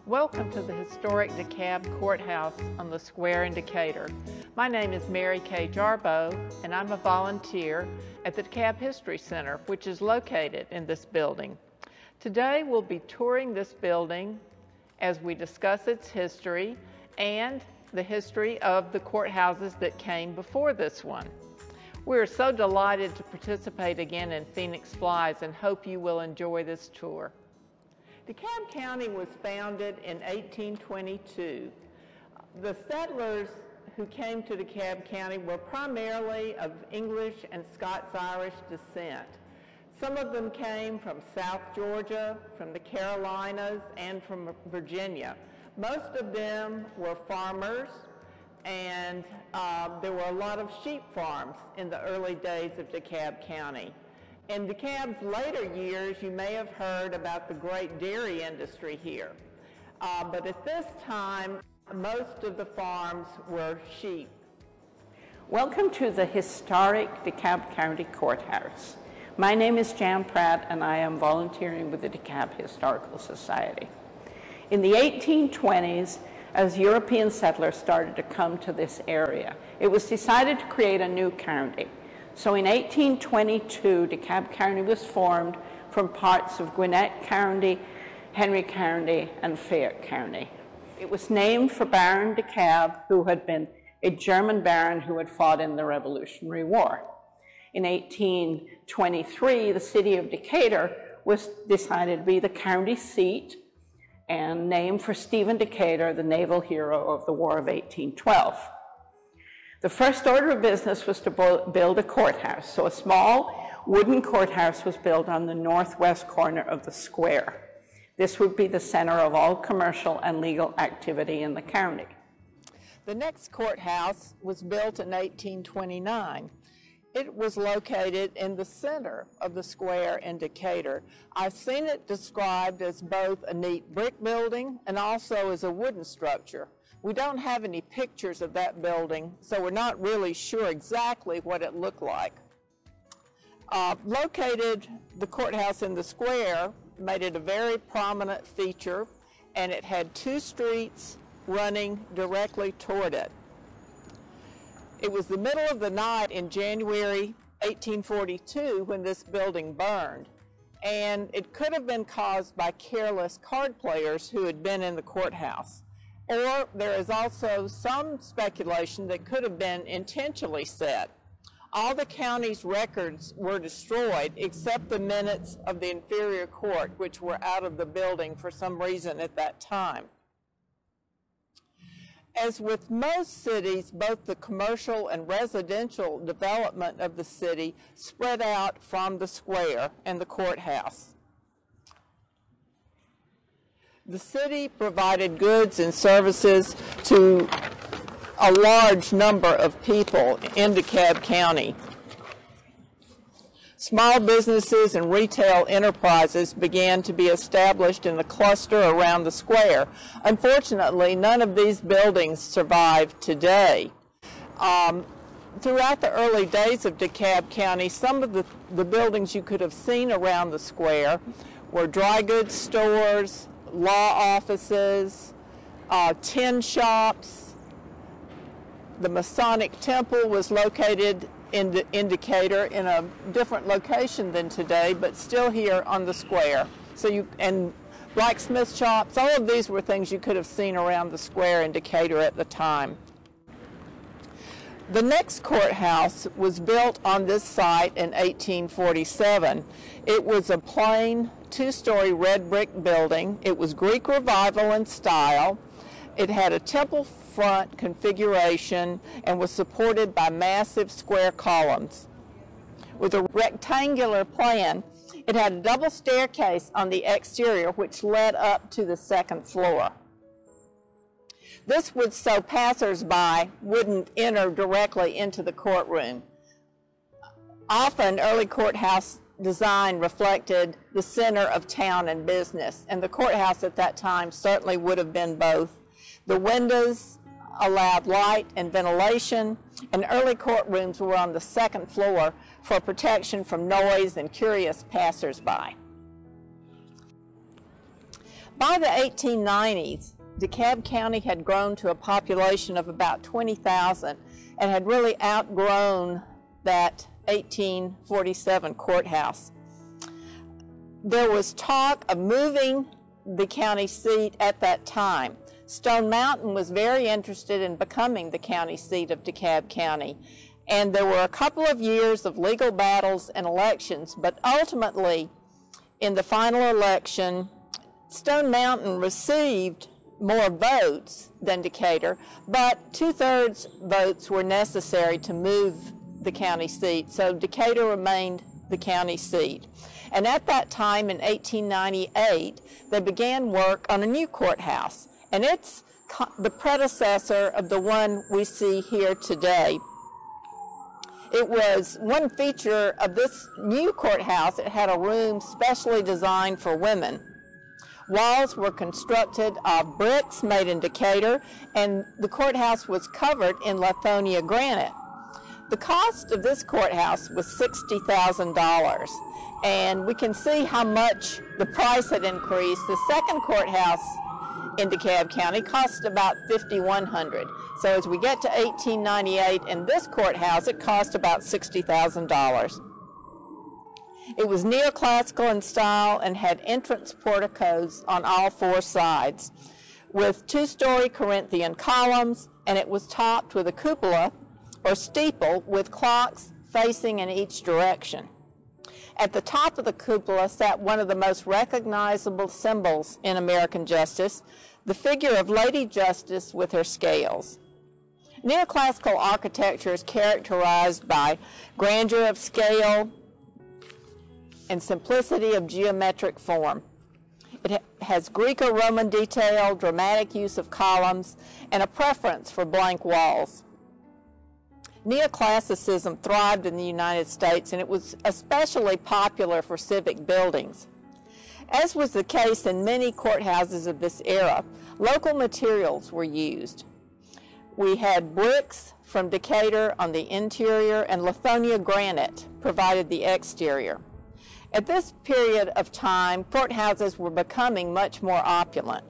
Welcome to the Historic DeKalb Courthouse on the square in Decatur. My name is Mary Kay Jarboe, and I'm a volunteer at the DeKalb History Center, which is located in this building. Today we'll be touring this building as we discuss its history and the history of the courthouses that came before this one. We're so delighted to participate again in Phoenix Flies and hope you will enjoy this tour. DeKalb County was founded in 1822. The settlers who came to DeKalb County were primarily of English and Scots-Irish descent. Some of them came from South Georgia, from the Carolinas, and from Virginia. Most of them were farmers, and there were a lot of sheep farms in the early days of DeKalb County. In DeKalb's later years, you may have heard about the great dairy industry here. But at this time, most of the farms were sheep. Welcome to the Historic DeKalb County Courthouse. My name is Pratt, and I am volunteering with the DeKalb Historical Society. In the 1820s, as European settlers started to come to this area, it was decided to create a new county. So in 1822, DeKalb County was formed from parts of Gwinnett County, Henry County, and Fayette County. It was named for Baron DeKalb, who had been a German baron who had fought in the Revolutionary War. In 1823, the city of Decatur was decided to be the county seat and named for Stephen Decatur, the naval hero of the War of 1812. The first order of business was to build a courthouse. So a small wooden courthouse was built on the northwest corner of the square. This would be the center of all commercial and legal activity in the county. The next courthouse was built in 1829. It was located in the center of the square in Decatur. I've seen it described as both a neat brick building and also as a wooden structure. We don't have any pictures of that building, so we're not really sure exactly what it looked like. Located, the courthouse in the square made it a very prominent feature, and it had two streets running directly toward it. It was the middle of the night in January 1842 when this building burned, and it could have been caused by careless card players who had been in the courthouse. Or there is also some speculation that could have been intentionally set. All the county's records were destroyed except the minutes of the inferior court, which were out of the building for some reason at that time. As with most cities, both the commercial and residential development of the city spread out from the square and the courthouse. The city provided goods and services to a large number of people in DeKalb County. Small businesses and retail enterprises began to be established in the cluster around the square. Unfortunately, none of these buildings survive today. Throughout the early days of DeKalb County, some of the buildings you could have seen around the square were dry goods stores, law offices, tin shops. The Masonic Temple was located in Decatur in a different location than today, but still here on the square. And blacksmith shops, all of these were things you could have seen around the square in Decatur at the time. The next courthouse was built on this site in 1847. It was a plain two-story red brick building. It was Greek Revival in style. It had a temple front configuration and was supported by massive square columns. With a rectangular plan, it had a double staircase on the exterior which led up to the second floor. This would so passers-by wouldn't enter directly into the courtroom. Often, early courthouse design reflected the center of town and business, and the courthouse at that time certainly would have been both. The windows allowed light and ventilation, and early courtrooms were on the second floor for protection from noise and curious passers-by. By the 1890s, DeKalb County had grown to a population of about 20,000 and had really outgrown that 1847 courthouse. There was talk of moving the county seat at that time. Stone Mountain was very interested in becoming the county seat of DeKalb County, and there were a couple of years of legal battles and elections, but ultimately, in the final election, Stone Mountain received more votes than Decatur, but 2/3 votes were necessary to move the county seat, so Decatur remained the county seat. And at that time, in 1898, they began work on a new courthouse, and it's the predecessor of the one we see here today. It was one feature of this new courthouse. It had a room specially designed for women. Walls were constructed of bricks made in Decatur, and the courthouse was covered in Lithonia granite. The cost of this courthouse was $60,000, and we can see how much the price had increased. The second courthouse in DeKalb County cost about $5,100. So as we get to 1898 in this courthouse, it cost about $60,000. It was neoclassical in style and had entrance porticos on all four sides with 2-story Corinthian columns, and it was topped with a cupola or steeple with clocks facing in each direction. At the top of the cupola sat one of the most recognizable symbols in American justice, the figure of Lady Justice with her scales. Neoclassical architecture is characterized by grandeur of scale and simplicity of geometric form. It has Greco-Roman detail, dramatic use of columns, and a preference for blank walls. Neoclassicism thrived in the United States, and it was especially popular for civic buildings. As was the case in many courthouses of this era, local materials were used. We had bricks from Decatur on the interior, and Lithonia granite provided the exterior. At this period of time, courthouses were becoming much more opulent.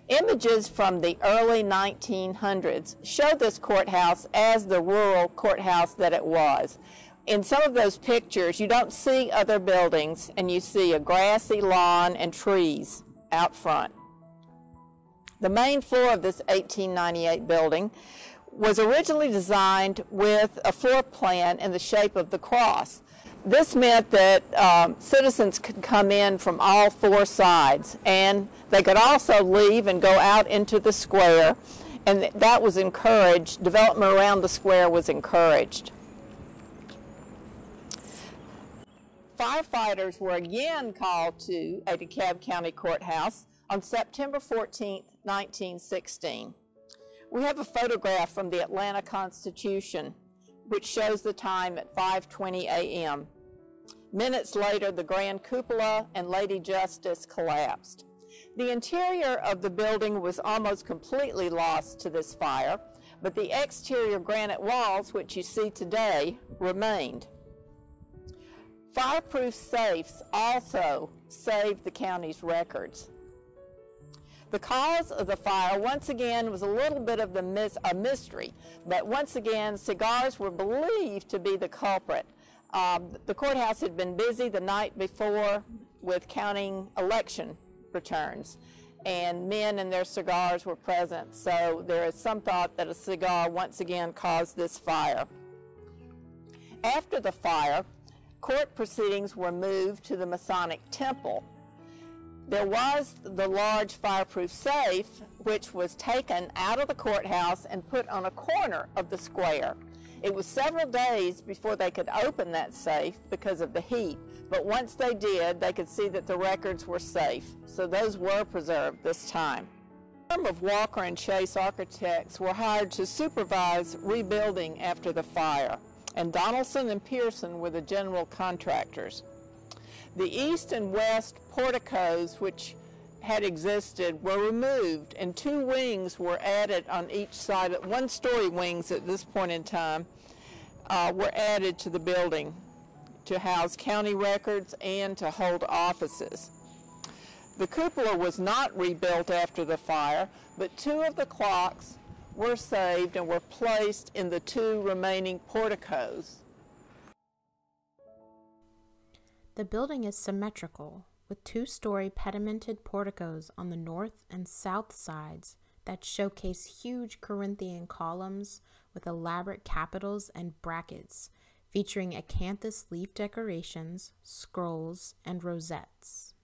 Images from the early 1900s show this courthouse as the rural courthouse that it was. In some of those pictures, you don't see other buildings, and you see a grassy lawn and trees out front. The main floor of this 1898 building was originally designed with a floor plan in the shape of the cross. This meant that citizens could come in from all four sides, and they could also leave and go out into the square, and that was encouraged. Development around the square was encouraged. Firefighters were again called to a DeKalb County courthouse on September 14, 1916. We have a photograph from the Atlanta Constitution, which shows the time at 5:20 a.m. Minutes later, the grand cupola and Lady Justice collapsed. The interior of the building was almost completely lost to this fire, but the exterior granite walls, which you see today, remained. Fireproof safes also saved the county's records. The cause of the fire, once again, was a little bit of a mystery, but once again, cigars were believed to be the culprit. The courthouse had been busy the night before with counting election returns, and men and their cigars were present, so there is some thought that a cigar once again caused this fire. After the fire, court proceedings were moved to the Masonic Temple. There was the large fireproof safe, which was taken out of the courthouse and put on a corner of the square. It was several days before they could open that safe because of the heat, but once they did, they could see that the records were safe, so those were preserved this time. A firm of Walker and Chase architects were hired to supervise rebuilding after the fire, and Donaldson and Pearson were the general contractors. The east and west porticos, which had existed, were removed, and 2 wings were added on each side. 1-story wings at this point in time were added to the building to house county records and to hold offices. The cupola was not rebuilt after the fire, but 2 of the clocks were saved and were placed in the 2 remaining porticos. The building is symmetrical, with 2-story pedimented porticos on the north and south sides that showcase huge Corinthian columns with elaborate capitals and brackets, featuring acanthus leaf decorations, scrolls, and rosettes.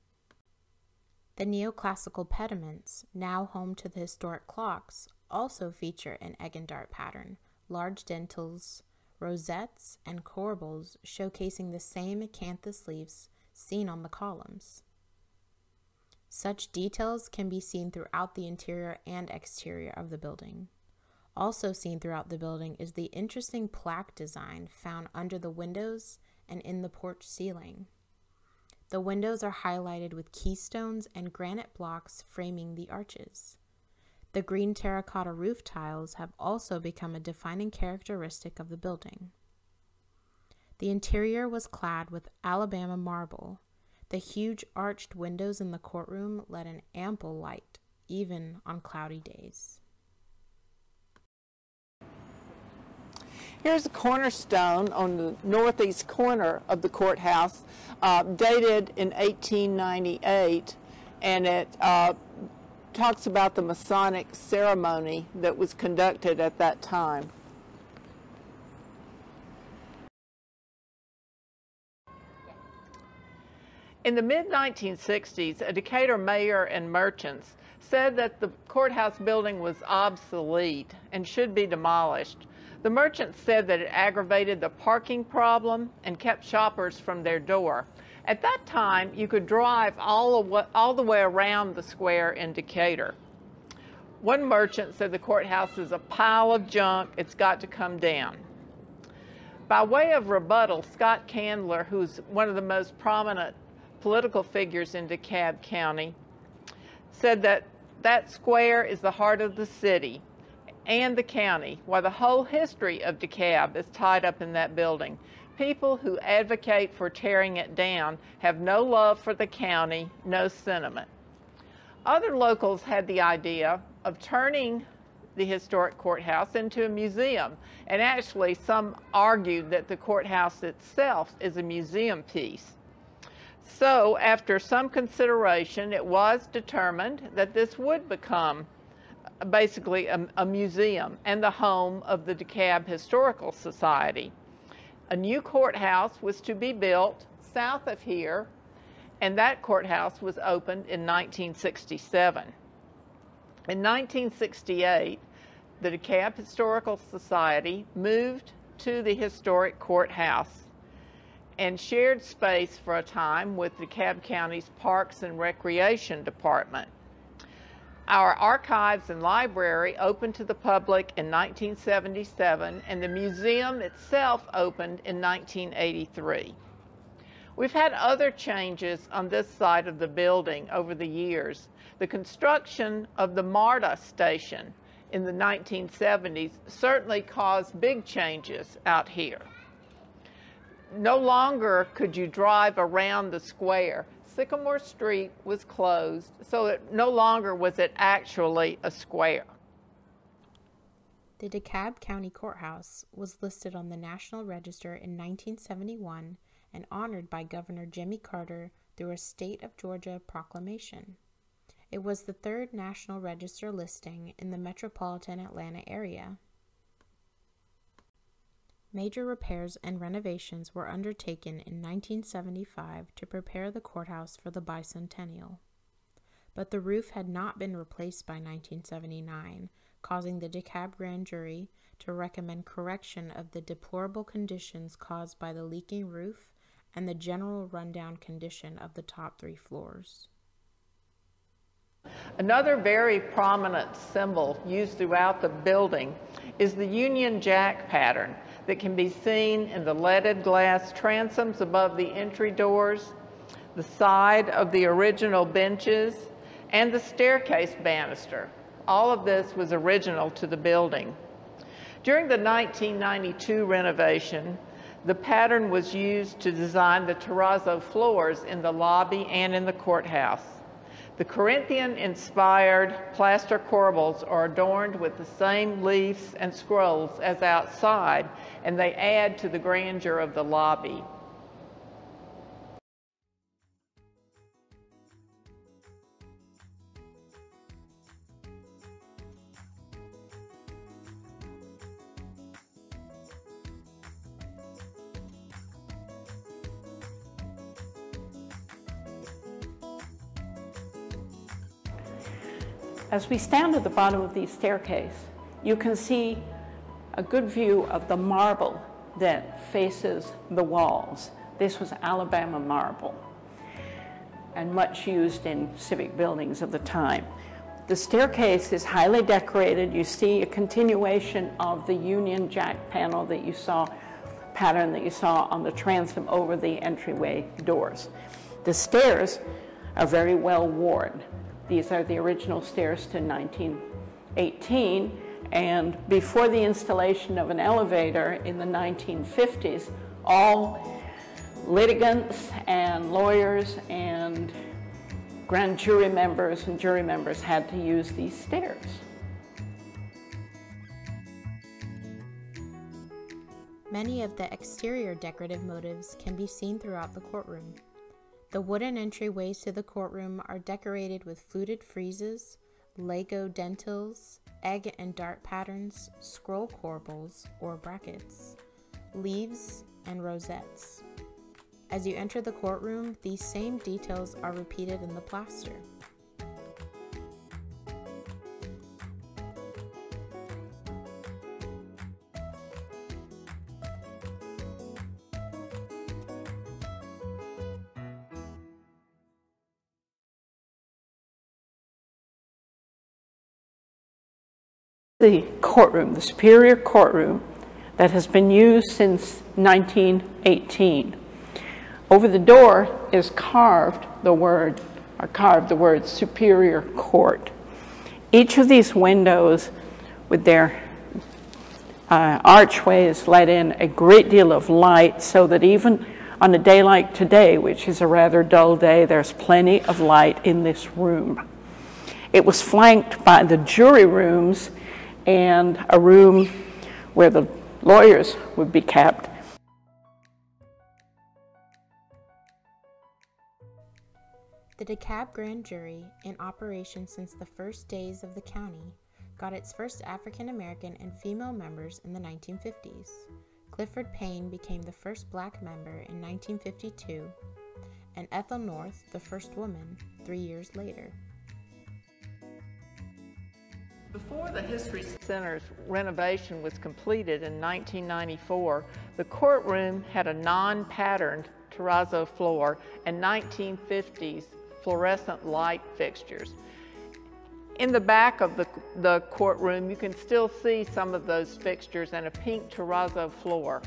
The neoclassical pediments, now home to the historic clocks, also feature an egg and dart pattern, large dentils, rosettes, and corbels showcasing the same acanthus leaves seen on the columns. Such details can be seen throughout the interior and exterior of the building. Also seen throughout the building is the interesting plaque design found under the windows and in the porch ceiling. The windows are highlighted with keystones and granite blocks framing the arches. The green terracotta roof tiles have also become a defining characteristic of the building. The interior was clad with Alabama marble. The huge arched windows in the courtroom let in ample light, even on cloudy days. Here's a cornerstone on the northeast corner of the courthouse, dated in 1898, and it talks about the Masonic ceremony that was conducted at that time. In the mid-1960s, a Decatur mayor and merchants said that the courthouse building was obsolete and should be demolished. The merchants said that it aggravated the parking problem and kept shoppers from their door. At that time, you could drive all the way around the square in Decatur. One merchant said the courthouse is a pile of junk, it's got to come down. By way of rebuttal, Scott Candler, who's one of the most prominent political figures in DeKalb County, said that that square is the heart of the city and the county, while the whole history of DeKalb is tied up in that building. People who advocate for tearing it down have no love for the county, no sentiment. Other locals had the idea of turning the historic courthouse into a museum, and actually some argued that the courthouse itself is a museum piece. So after some consideration, it was determined that this would become basically a museum and the home of the DeKalb Historical Society. A new courthouse was to be built south of here, and that courthouse was opened in 1967. In 1968, the DeKalb Historical Society moved to the historic courthouse and shared space for a time with DeKalb County's Parks and Recreation Department. Our archives and library opened to the public in 1977, and the museum itself opened in 1983. We've had other changes on this side of the building over the years. The construction of the MARTA station in the 1970s certainly caused big changes out here. No longer could you drive around the square. Sycamore Street was closed, so no longer was it actually a square. The DeKalb County Courthouse was listed on the National Register in 1971 and honored by Governor Jimmy Carter through a State of Georgia proclamation. It was the 3rd National Register listing in the metropolitan Atlanta area. Major repairs and renovations were undertaken in 1975 to prepare the courthouse for the bicentennial. But the roof had not been replaced by 1979, causing the DeKalb Grand Jury to recommend correction of the deplorable conditions caused by the leaking roof and the general rundown condition of the top 3 floors. Another very prominent symbol used throughout the building is the Union Jack pattern that can be seen in the leaded glass transoms above the entry doors, the side of the original benches, and the staircase banister. All of this was original to the building. During the 1992 renovation, the pattern was used to design the terrazzo floors in the lobby and in the courthouse. The Corinthian-inspired plaster corbels are adorned with the same leaves and scrolls as outside, and they add to the grandeur of the lobby. As we stand at the bottom of the staircase, you can see a good view of the marble that faces the walls. This was Alabama marble and much used in civic buildings of the time. The staircase is highly decorated. You see a continuation of the Union Jack panel that you saw, pattern that you saw on the transom over the entryway doors. The stairs are very well worn. These are the original stairs to 1918, and before the installation of an elevator in the 1950s, all litigants and lawyers and grand jury members and jury members had to use these stairs. Many of the exterior decorative motifs can be seen throughout the courtroom. The wooden entryways to the courtroom are decorated with fluted friezes, Lego dentils, egg and dart patterns, scroll corbels or brackets, leaves, and rosettes. As you enter the courtroom, these same details are repeated in the plaster. The courtroom, the Superior Courtroom, that has been used since 1918. Over the door is carved the word Superior Court. Each of these windows with their archways let in a great deal of light, so that even on a day like today, which is a rather dull day, there's plenty of light in this room. It was flanked by the jury rooms and a room where the lawyers would be kept. The DeKalb Grand Jury, in operation since the first days of the county, got its first African American and female members in the 1950s. Clifford Payne became the first black member in 1952, and Ethel North, the first woman, 3 years later. Before the History Center's renovation was completed in 1994, the courtroom had a non-patterned terrazzo floor and 1950s fluorescent light fixtures. In the back of the courtroom, you can still see some of those fixtures and a pink terrazzo floor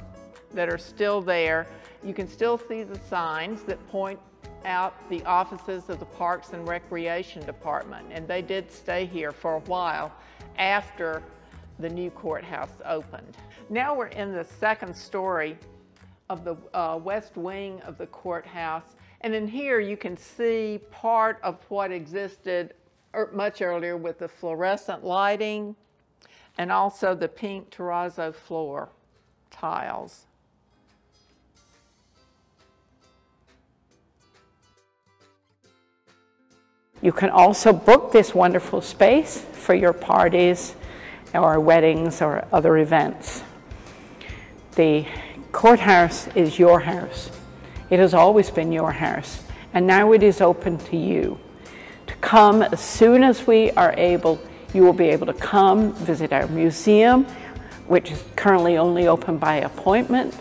that are still there. You can still see the signs that point out the offices of the Parks and Recreation Department, and they did stay here for a while after the new courthouse opened. Now we're in the second story of the west wing of the courthouse, and in here you can see part of what existed much earlier with the fluorescent lighting and also the pink terrazzo floor tiles. You can also book this wonderful space for your parties or weddings or other events. The courthouse is your house. It has always been your house, and now it is open to you. To come as soon as we are able, you will be able to come visit our museum, which is currently only open by appointment.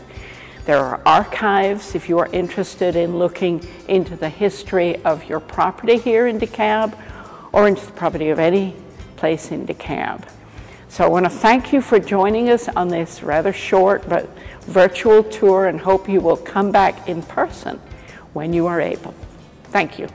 There are archives if you are interested in looking into the history of your property here in DeKalb or into the property of any place in DeKalb. So I want to thank you for joining us on this rather short but virtual tour, and hope you will come back in person when you are able. Thank you.